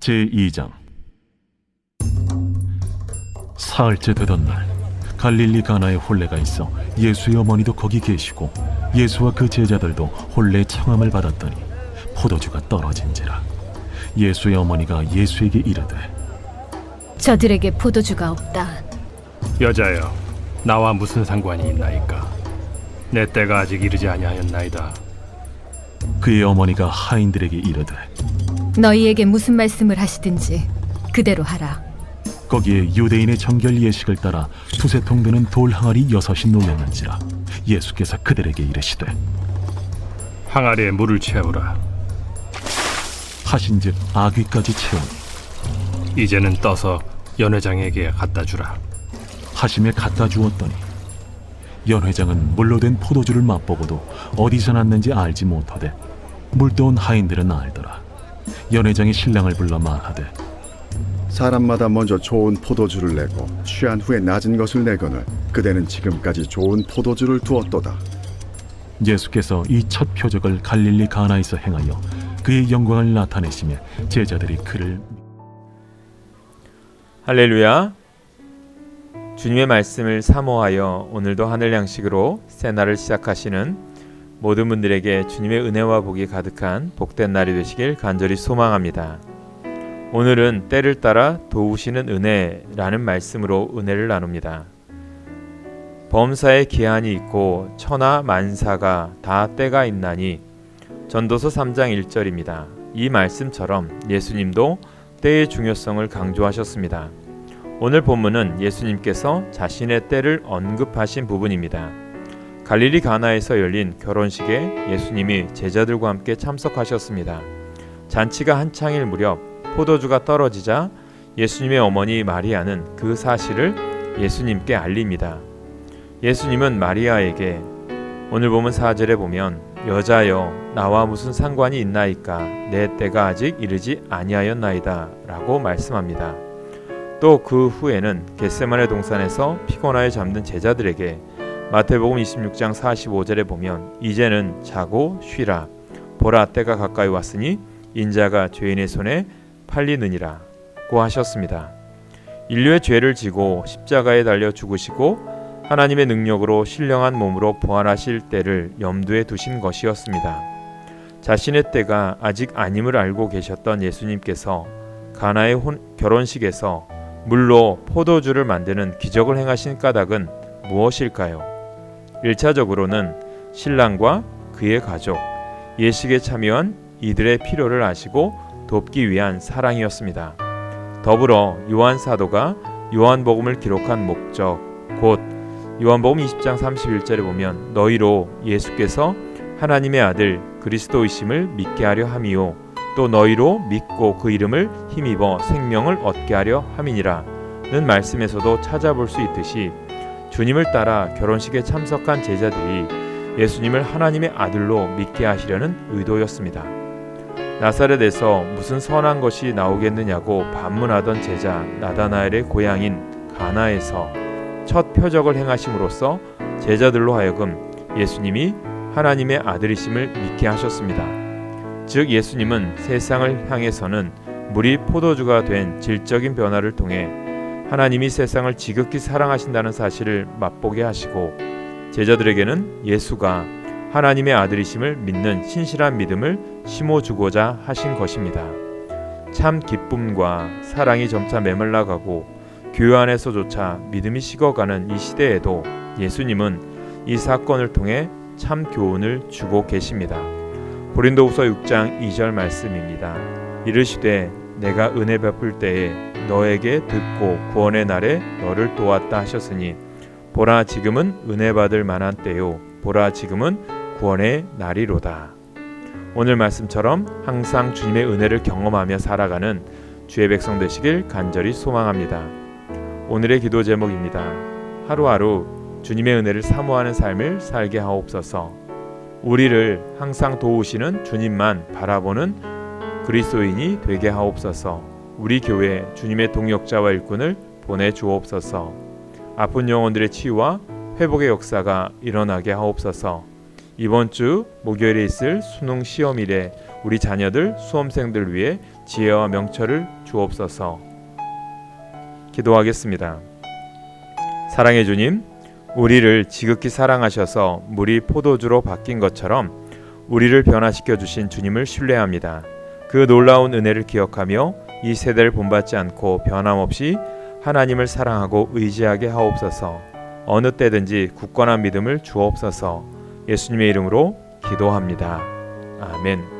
제2장. 사흘째 되던 날 갈릴리 가나에 혼례가 있어 예수의 어머니도 거기 계시고 예수와 그 제자들도 혼례의 청함을 받았더니 포도주가 떨어진지라. 예수의 어머니가 예수에게 이르되 저들에게 포도주가 없다. 여자여, 나와 무슨 상관이 있나이까? 내 때가 아직 이르지 아니하였나이다. 그의 어머니가 하인들에게 이르되 너희에게 무슨 말씀을 하시든지 그대로 하라. 거기에 유대인의 정결 예식을 따라 두세 통 드는 돌 항아리 6이 놓였는지라. 예수께서 그들에게 이르시되 항아리에 물을 채우라. 하신즉 아귀까지 채우니 이제는 떠서 연회장에게 갖다 주라. 하심에 갖다 주었더니 연회장은 물로 된 포도주를 맛보고도 어디서 났는지 알지 못하되 물떠온 하인들은 알더라. 연회장이 신랑을 불러 말하되 사람마다 먼저 좋은 포도주를 내고 취한 후에 낮은 것을 내거늘 그대는 지금까지 좋은 포도주를 두었도다. 예수께서 이 첫 표적을 갈릴리 가나에서 행하여 그의 영광을 나타내시며 제자들이 그를 할렐루야. 주님의 말씀을 사모하여 오늘도 하늘 양식으로 새 날을 시작하시는 모든 분들에게 주님의 은혜와 복이 가득한 복된 날이 되시길 간절히 소망합니다. 오늘은 때를 따라 도우시는 은혜라는 말씀으로 은혜를 나눕니다. 범사에 기한이 있고 천하 만사가 다 때가 있나니 전도서 3장 1절입니다. 이 말씀처럼 예수님도 때의 중요성을 강조하셨습니다. 오늘 본문은 예수님께서 자신의 때를 언급하신 부분입니다. 갈릴리 가나에서 열린 결혼식에 예수님이 제자들과 함께 참석하셨습니다. 잔치가 한창일 무렵 포도주가 떨어지자 예수님의 어머니 마리아는 그 사실을 예수님께 알립니다. 예수님은 마리아에게 오늘 본문 4절에 보면 여자여 나와 무슨 상관이 있나이까 내 때가 아직 이르지 아니하였나이다 라고 말씀합니다. 또 그 후에는 겟세마네 동산에서 피곤하여 잠든 제자들에게 마태복음 26장 45절에 보면 이제는 자고 쉬라 보라 때가 가까이 왔으니 인자가 죄인의 손에 팔리느니라고 하셨습니다. 인류의 죄를 지고 십자가에 달려 죽으시고 하나님의 능력으로 신령한 몸으로 부활하실 때를 염두에 두신 것이었습니다. 자신의 때가 아직 아님을 알고 계셨던 예수님께서 가나의 결혼식에서 물로 포도주를 만드는 기적을 행하신 까닭은 무엇일까요? 1차적으로는 신랑과 그의 가족, 예식에 참여한 이들의 필요를 아시고 돕기 위한 사랑이었습니다. 더불어 요한 사도가 요한복음을 기록한 목적, 곧 요한복음 20장 31절에 보면 너희로 예수께서 하나님의 아들 그리스도이심을 믿게 하려 함이요 또 너희로 믿고 그 이름을 힘입어 생명을 얻게 하려 함이니라는 말씀에서도 찾아볼 수 있듯이 주님을 따라 결혼식에 참석한 제자들이 예수님을 하나님의 아들로 믿게 하시려는 의도였습니다. 나사렛에서 무슨 선한 것이 나오겠느냐고 반문하던 제자 나다나엘의 고향인 가나에서 첫 표적을 행하심으로써 제자들로 하여금 예수님이 하나님의 아들이심을 믿게 하셨습니다. 즉 예수님은 세상을 향해서는 물이 포도주가 된 질적인 변화를 통해 하나님이 세상을 지극히 사랑하신다는 사실을 맛보게 하시고 제자들에게는 예수가 하나님의 아들이심을 믿는 신실한 믿음을 심어주고자 하신 것입니다. 참 기쁨과 사랑이 점차 메말라가고 교회 안에서조차 믿음이 식어가는 이 시대에도 예수님은 이 사건을 통해 참 교훈을 주고 계십니다. 고린도후서 6장 2절 말씀입니다. 이르시되 내가 은혜 베풀 때에 너에게 듣고 구원의 날에 너를 도왔다 하셨으니 보라 지금은 은혜 받을 만한 때요 보라 지금은 구원의 날이로다. 오늘 말씀처럼 항상 주님의 은혜를 경험하며 살아가는 주의 백성 되시길 간절히 소망합니다. 오늘의 기도 제목입니다. 하루하루 주님의 은혜를 사모하는 삶을 살게 하옵소서. 우리를 항상 도우시는 주님만 바라보는 그리스도인이 되게 하옵소서. 우리 교회 주님의 동역자와 일꾼을 보내주옵소서. 아픈 영혼들의 치유와 회복의 역사가 일어나게 하옵소서. 이번 주 목요일에 있을 수능 시험일에 우리 자녀들 수험생들 위해 지혜와 명철을 주옵소서. 기도하겠습니다. 사랑의 주님, 우리를 지극히 사랑하셔서 물이 포도주로 바뀐 것처럼 우리를 변화시켜 주신 주님을 신뢰합니다. 그 놀라운 은혜를 기억하며 이 세대를 본받지 않고 변함없이 하나님을 사랑하고 의지하게 하옵소서. 어느 때든지 굳건한 믿음을 주옵소서. 예수님의 이름으로 기도합니다. 아멘.